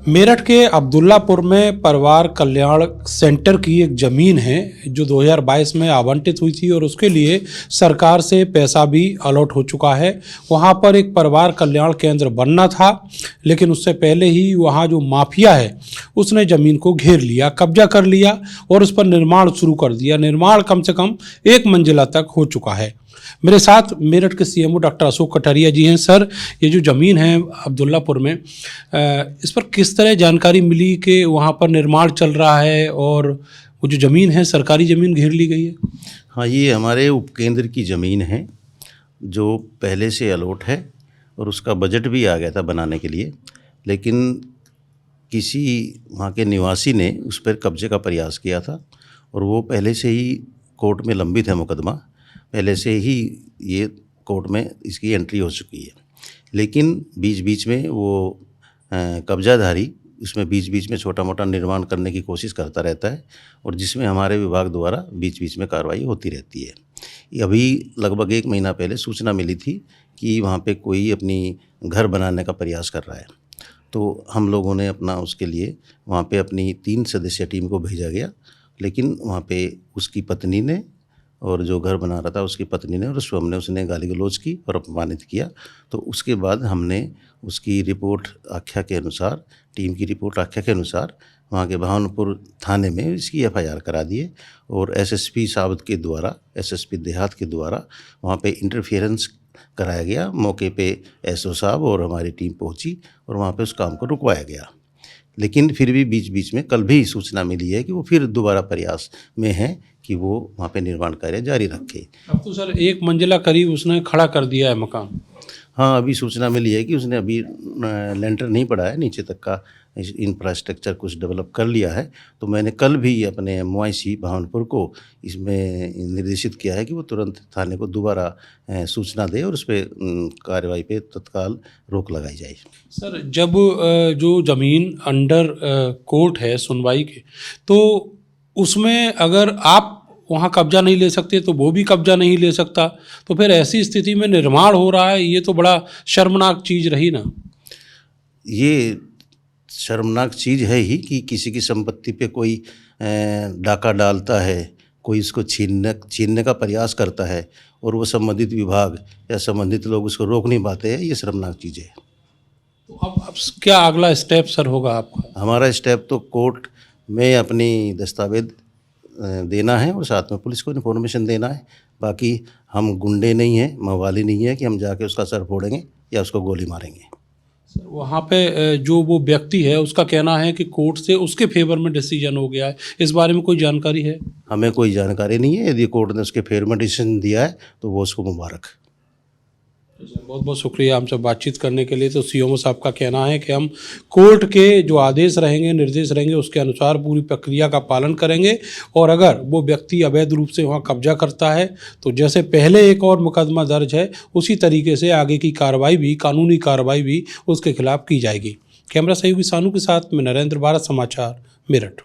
मेरठ के अब्दुल्लापुर में परिवार कल्याण सेंटर की एक ज़मीन है जो 2022 में आवंटित हुई थी और उसके लिए सरकार से पैसा भी अलॉट हो चुका है। वहाँ पर एक परिवार कल्याण केंद्र बनना था, लेकिन उससे पहले ही वहाँ जो माफिया है उसने ज़मीन को घेर लिया, कब्जा कर लिया और उस पर निर्माण शुरू कर दिया। निर्माण कम से कम 1 मंजिला तक हो चुका है। मेरे साथ मेरठ के सीएमओ डॉक्टर अशोक कटारिया जी हैं। सर, ये जो ज़मीन है अब्दुल्लापुर में, इस पर किस तरह जानकारी मिली कि वहाँ पर निर्माण चल रहा है और वो जो ज़मीन है सरकारी ज़मीन घेर ली गई है? हाँ, ये हमारे उपकेंद्र की ज़मीन है जो पहले से अलॉट है और उसका बजट भी आ गया था बनाने के लिए, लेकिन किसी वहाँ के निवासी ने उस पर कब्जे का प्रयास किया था और वो पहले से ही कोर्ट में लंबित है मुकदमा। पहले से ही ये कोर्ट में इसकी एंट्री हो चुकी है, लेकिन बीच बीच में वो कब्जाधारी उसमें बीच बीच में छोटा मोटा निर्माण करने की कोशिश करता रहता है और जिसमें हमारे विभाग द्वारा बीच बीच में कार्रवाई होती रहती है। अभी लगभग 1 महीना पहले सूचना मिली थी कि वहाँ पे कोई अपनी घर बनाने का प्रयास कर रहा है, तो हम लोगों ने अपना उसके लिए वहाँ पे अपनी 3 सदस्यीय टीम को भेजा गया, लेकिन वहाँ पे उसकी पत्नी ने और जो घर बना रहा था उसकी पत्नी ने और उसने गाली गलौज की और अपमानित किया। तो उसके बाद हमने उसकी रिपोर्ट आख्या के अनुसार, टीम की रिपोर्ट आख्या के अनुसार वहाँ के भावनपुर थाने में इसकी एफआईआर करा दिए और एसएसपी साहब के द्वारा, एसएसपी देहात के द्वारा वहाँ पे इंटरफेरेंस कराया गया। मौके पे एसओ साहब और हमारी टीम पहुँची और वहाँ पे उस काम को रुकवाया गया, लेकिन फिर भी बीच बीच में कल भी सूचना मिली है कि वो फिर दोबारा प्रयास में है कि वो वहाँ पे निर्माण कार्य जारी रखे। अब तो सर 1 मंजिला करीब उसने खड़ा कर दिया है मकान। हाँ, अभी सूचना मिली है कि उसने अभी लेंटर नहीं पड़ा है, नीचे तक का इंफ्रास्ट्रक्चर कुछ डेवलप कर लिया है। तो मैंने कल भी अपने MYC भावनपुर को इसमें निर्देशित किया है कि वो तुरंत थाने को दोबारा सूचना दे और उस पर कार्रवाई पे तत्काल रोक लगाई जाए। सर, जब जो ज़मीन अंडर कोर्ट है सुनवाई के, तो उसमें अगर आप वहाँ कब्जा नहीं ले सकते तो वो भी कब्जा नहीं ले सकता, तो फिर ऐसी स्थिति में निर्माण हो रहा है, ये तो बड़ा शर्मनाक चीज़ रही ना। ये शर्मनाक चीज़ है ही कि किसी की संपत्ति पे कोई डाका डालता है, कोई इसको छीनने का प्रयास करता है और वो संबंधित विभाग या संबंधित लोग उसको रोक नहीं पाते हैं। ये शर्मनाक चीज़ है। तो अब क्या अगला स्टेप सर होगा आपका? हमारा स्टेप तो कोर्ट में अपनी दस्तावेज देना है और साथ में पुलिस को इन्फॉर्मेशन देना है। बाकी हम गुंडे नहीं हैं, मवाली नहीं है कि हम जाके उसका सर फोड़ेंगे या उसको गोली मारेंगे। सर, वहाँ पे जो वो व्यक्ति है उसका कहना है कि कोर्ट से उसके फेवर में डिसीजन हो गया है, इस बारे में कोई जानकारी है? हमें कोई जानकारी नहीं है। यदि कोर्ट ने उसके फेवर में डिसीजन दिया है तो वो उसको मुबारक। बहुत बहुत शुक्रिया हमसे बातचीत करने के लिए। तो सीएमओ साहब का कहना है कि हम कोर्ट के जो आदेश रहेंगे, निर्देश रहेंगे, उसके अनुसार पूरी प्रक्रिया का पालन करेंगे और अगर वो व्यक्ति अवैध रूप से वहाँ कब्जा करता है तो जैसे पहले एक और मुकदमा दर्ज है उसी तरीके से आगे की कार्रवाई भी, कानूनी कार्रवाई भी उसके खिलाफ की जाएगी। कैमरा सहयोगी सानू के साथ में नरेंद्र, भारत समाचार, मेरठ।